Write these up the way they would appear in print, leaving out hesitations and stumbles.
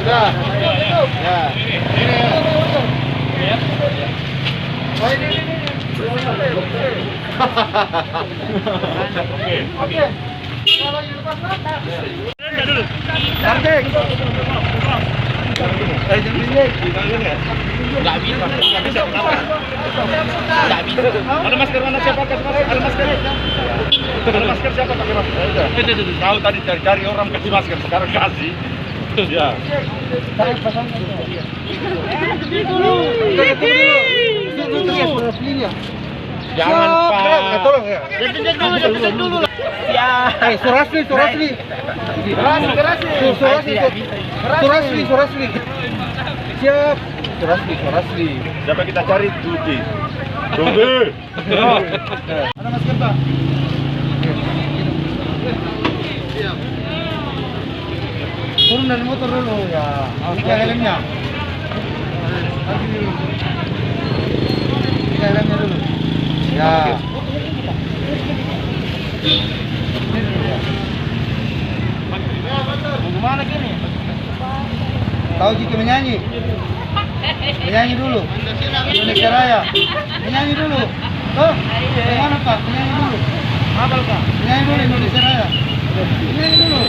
Sudah. Ya. Oke. Kalau yang lepas dulu. Tarik. Nggak bisa. Ada masker mana siapa pakai masker? Ada masker. Ada masker siapa pakai masker? Itu. Kau tadi cari orang kasih masker, sekarang kasih. Ya. Tarik pasang dulu. Jangan Pak. Tolong ya. Cek dulu. Ya. Surasli. Siap. Surasli. Siapa kita cari? Duki. Ada masker Pak? Siap. Turun dari motor dulu ya. Pakai helmnya. Pakai helmnya dulu. Ya. Gimana gini? Tahu Jiki menyanyi? Menyanyi dulu. Indonesia Raya. Menyanyi dulu. Oh, gimana Pak? Menyanyi dulu. Apa Pak? Menyanyi dulu Indonesia Raya. Menyanyi dulu.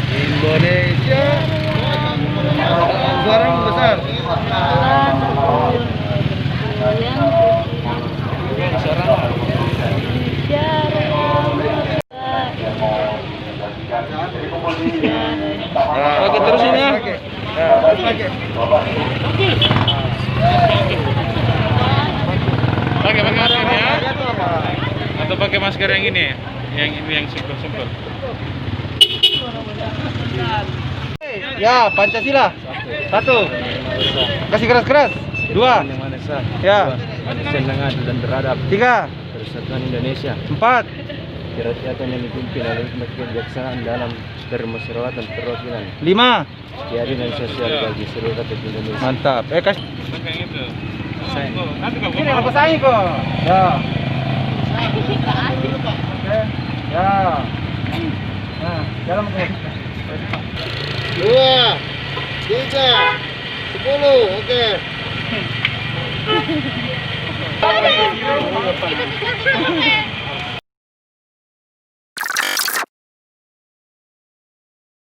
Indonesia. Suaramu besar. Oke, terusin ya. Pakai masker ya. Atau pakai masker yang ini, yang simpel. Ya, Pancasila. 1. Kasih keras-keras. 2. Ya. Manusia yang adil dan beradab. 3. Persatuan Indonesia. 4. Kerakyatan yang dipimpin oleh hikmat kebijaksanaan dalam bermusyawarah dan perwakilan. 5. Keadilan sosial bagi seluruh rakyat Indonesia. Mantap. Kasih. Pakai yang itu. Ini apa saing kok? Ya. Oke. Ya. Nah, jalan ke. 2, 3, 10. Oke.